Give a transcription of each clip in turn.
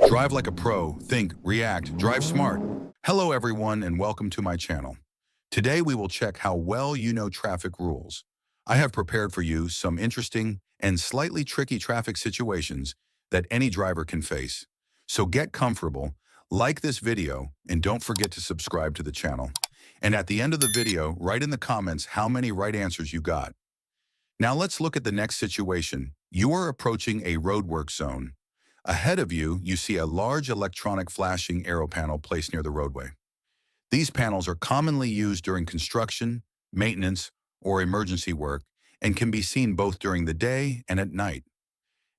Drive like a pro, think, react, drive smart. Hello everyone and welcome to my channel. Today we will check how well you know traffic rules. I have prepared for you some interesting and slightly tricky traffic situations that any driver can face. So get comfortable, like this video, and don't forget to subscribe to the channel. And at the end of the video, write in the comments how many right answers you got. Now let's look at the next situation. You are approaching a roadwork zone. Ahead of you, you see a large electronic flashing arrow panel placed near the roadway. These panels are commonly used during construction, maintenance, or emergency work and can be seen both during the day and at night.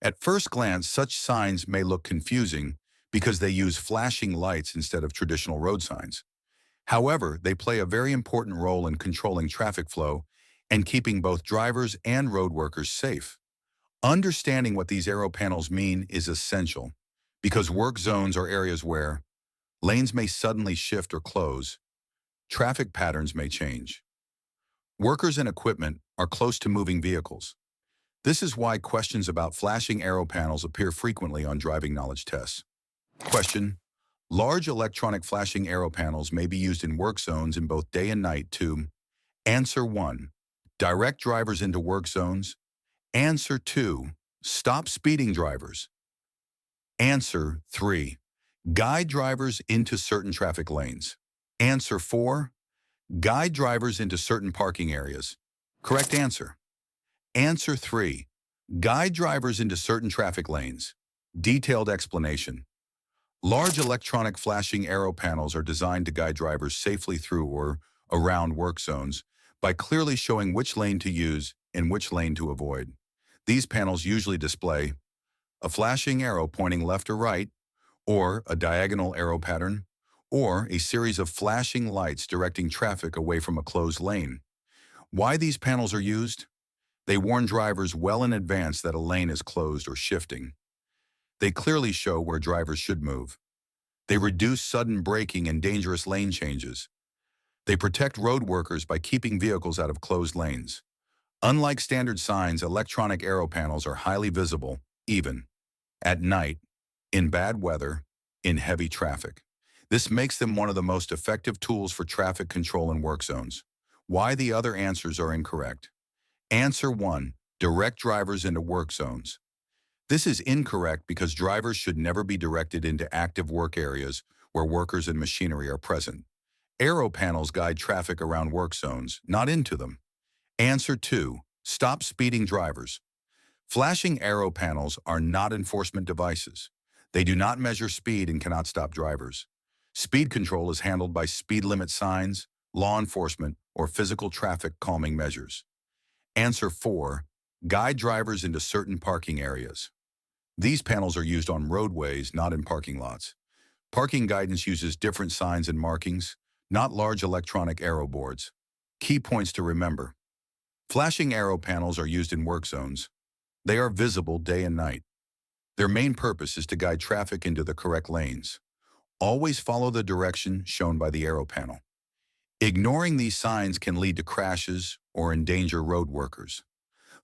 At first glance, such signs may look confusing because they use flashing lights instead of traditional road signs. However, they play a very important role in controlling traffic flow and keeping both drivers and road workers safe. Understanding what these arrow panels mean is essential because work zones are areas where lanes may suddenly shift or close, traffic patterns may change. Workers and equipment are close to moving vehicles. This is why questions about flashing arrow panels appear frequently on driving knowledge tests. Question: large electronic flashing arrow panels may be used in work zones in both day and night to answer 1. Direct drivers into work zones. Answer 2. Stop speeding drivers. Answer 3. Guide drivers into certain traffic lanes. Answer 4. Guide drivers into certain parking areas. Correct answer. Answer 3. Guide drivers into certain traffic lanes. Detailed explanation. Large electronic flashing arrow panels are designed to guide drivers safely through or around work zones by clearly showing which lane to use and which lane to avoid. These panels usually display a flashing arrow pointing left or right, or a diagonal arrow pattern, or a series of flashing lights directing traffic away from a closed lane. Why these panels are used? They warn drivers well in advance that a lane is closed or shifting. They clearly show where drivers should move. They reduce sudden braking and dangerous lane changes. They protect road workers by keeping vehicles out of closed lanes. Unlike standard signs, electronic arrow panels are highly visible, even at night, in bad weather, in heavy traffic. This makes them one of the most effective tools for traffic control in work zones. Why the other answers are incorrect. Answer 1. Direct drivers into work zones. This is incorrect because drivers should never be directed into active work areas where workers and machinery are present. Arrow panels guide traffic around work zones, not into them. Answer 2. Stop speeding drivers. Flashing arrow panels are not enforcement devices. They do not measure speed and cannot stop drivers. Speed control is handled by speed limit signs, law enforcement, or physical traffic calming measures. Answer 4. Guide drivers into certain parking areas. These panels are used on roadways, not in parking lots. Parking guidance uses different signs and markings, not large electronic arrow boards. Key points to remember. Flashing arrow panels are used in work zones. They are visible day and night. Their main purpose is to guide traffic into the correct lanes. Always follow the direction shown by the arrow panel. Ignoring these signs can lead to crashes or endanger road workers.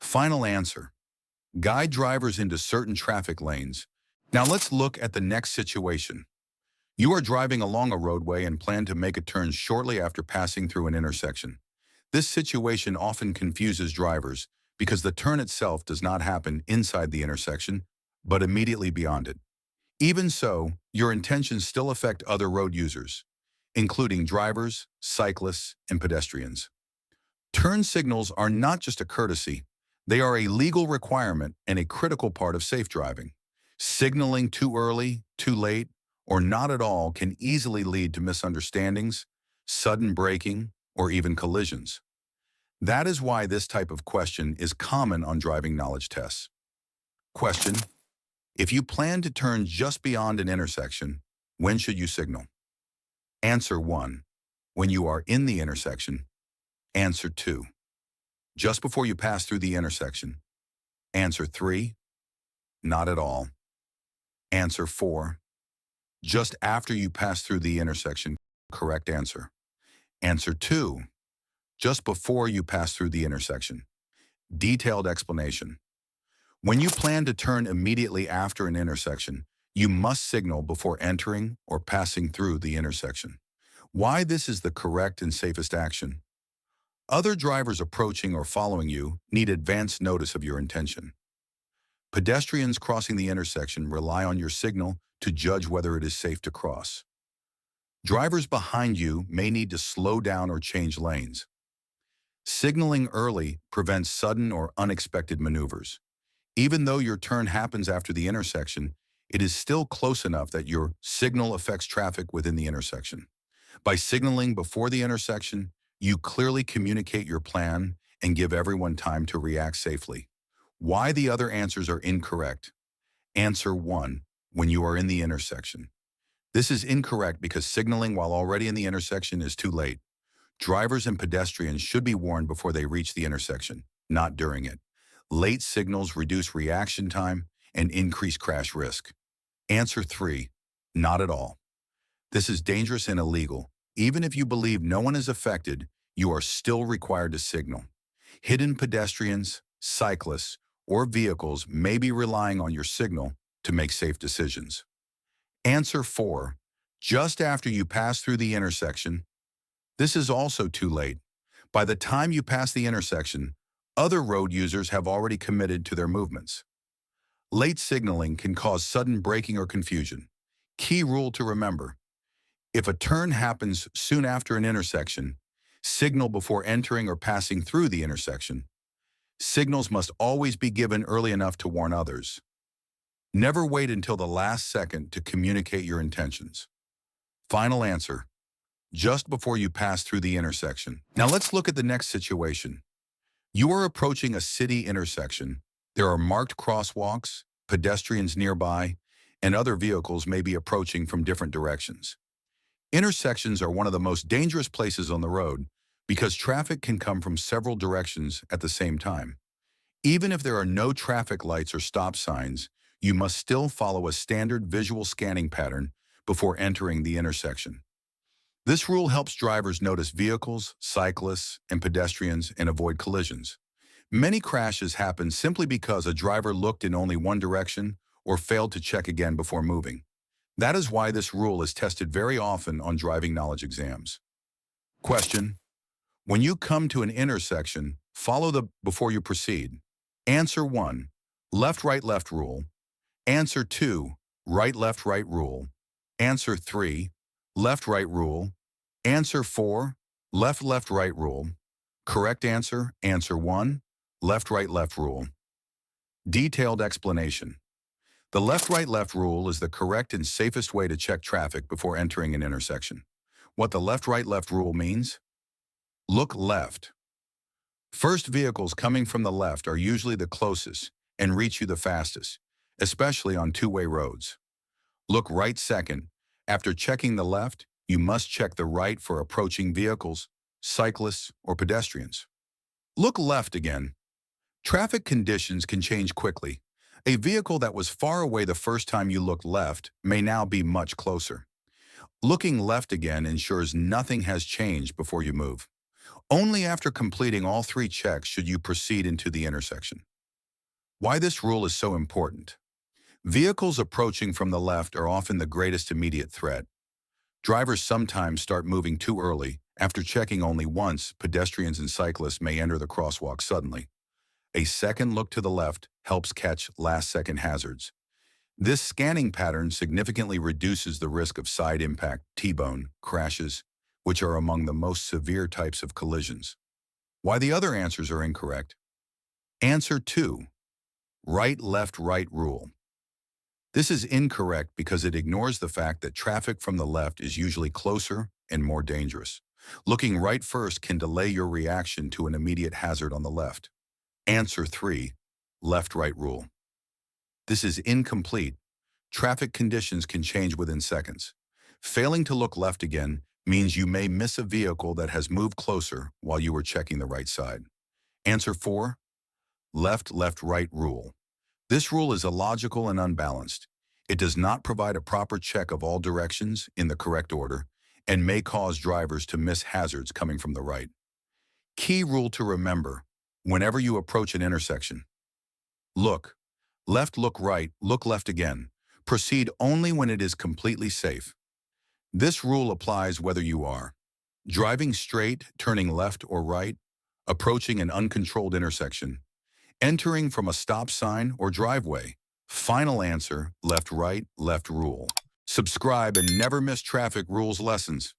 Final answer. Guide drivers into certain traffic lanes. Now let's look at the next situation. You are driving along a roadway and plan to make a turn shortly after passing through an intersection. This situation often confuses drivers because the turn itself does not happen inside the intersection, but immediately beyond it. Even so, your intentions still affect other road users, including drivers, cyclists, and pedestrians. Turn signals are not just a courtesy, they are a legal requirement and a critical part of safe driving. Signaling too early, too late, or not at all can easily lead to misunderstandings, sudden braking, or even collisions. That is why this type of question is common on driving knowledge tests. Question: if you plan to turn just beyond an intersection, when should you signal? Answer 1. When you are in the intersection. Answer 2. Just before you pass through the intersection. Answer 3. Not at all. Answer 4. Just after you pass through the intersection. Correct answer. Answer 2. Just before you pass through the intersection. Detailed explanation. When you plan to turn immediately after an intersection, You must signal before entering or passing through the intersection. Why this is the correct and safest action? Other drivers approaching or following you need advance notice of your intention. Pedestrians crossing the intersection rely on your signal to judge whether it is safe to cross. Drivers behind you may need to slow down or change lanes. Signaling early prevents sudden or unexpected maneuvers. Even though your turn happens after the intersection, it is still close enough that your signal affects traffic within the intersection. By signaling before the intersection, you clearly communicate your plan and give everyone time to react safely. Why the other answers are incorrect? Answer 1. When you are in the intersection. This is incorrect because signaling while already in the intersection is too late. Drivers and pedestrians should be warned before they reach the intersection, not during it. Late signals reduce reaction time and increase crash risk. Answer 3. Not at all. This is dangerous and illegal. Even if you believe no one is affected, you are still required to signal. Hidden pedestrians, cyclists, or vehicles may be relying on your signal to make safe decisions. Answer 4. Just after you pass through the intersection. This is also too late. By the time you pass the intersection, other road users have already committed to their movements. Late signaling can cause sudden braking or confusion. Key rule to remember: if a turn happens soon after an intersection, signal before entering or passing through the intersection. Signals must always be given early enough to warn others. Never wait until the last second to communicate your intentions. Final answer: just before you pass through the intersection. Now let's look at the next situation. You are approaching a city intersection. There are marked crosswalks, pedestrians nearby, and other vehicles may be approaching from different directions. Intersections are one of the most dangerous places on the road because traffic can come from several directions at the same time. Even if there are no traffic lights or stop signs, you must still follow a standard visual scanning pattern before entering the intersection. This rule helps drivers notice vehicles, cyclists, and pedestrians and avoid collisions. Many crashes happen simply because a driver looked in only one direction or failed to check again before moving. That is why this rule is tested very often on driving knowledge exams. Question: when you come to an intersection, follow the before you proceed. Answer 1. Left-right-left rule. Answer 2. Right-left-right rule. Answer 3. Left-right rule. Answer 4. Left-left-right rule. Correct answer: Answer 1. Left-right-left rule. Detailed explanation. The left-right-left rule is the correct and safest way to check traffic before entering an intersection. What the left-right-left rule means? Look left. First, vehicles coming from the left are usually the closest and reach you the fastest, especially on two-way roads. Look right second. After checking the left, you must check the right for approaching vehicles, cyclists, or pedestrians. Look left again. Traffic conditions can change quickly. A vehicle that was far away the first time you looked left may now be much closer. Looking left again ensures nothing has changed before you move. Only after completing all 3 checks should you proceed into the intersection. Why this rule is so important? Vehicles approaching from the left are often the greatest immediate threat. Drivers sometimes start moving too early. After checking only once, pedestrians and cyclists may enter the crosswalk suddenly. A second look to the left helps catch last-second hazards. This scanning pattern significantly reduces the risk of side impact, T-bone, crashes, which are among the most severe types of collisions. Why the other answers are incorrect? Answer 2. Right-left-right rule. This is incorrect because it ignores the fact that traffic from the left is usually closer and more dangerous. Looking right first can delay your reaction to an immediate hazard on the left. Answer 3. Left-right rule. This is incomplete. Traffic conditions can change within seconds. Failing to look left again means you may miss a vehicle that has moved closer while you were checking the right side. Answer 4. Left-left-right rule. This rule is illogical and unbalanced. It does not provide a proper check of all directions in the correct order and may cause drivers to miss hazards coming from the right. Key rule to remember: whenever you approach an intersection, look left, look right, look left again. Proceed only when it is completely safe. This rule applies whether you are driving straight, turning left or right, approaching an uncontrolled intersection, entering from a stop sign or driveway. Final answer, left, right, left rule. Subscribe and never miss traffic rules lessons.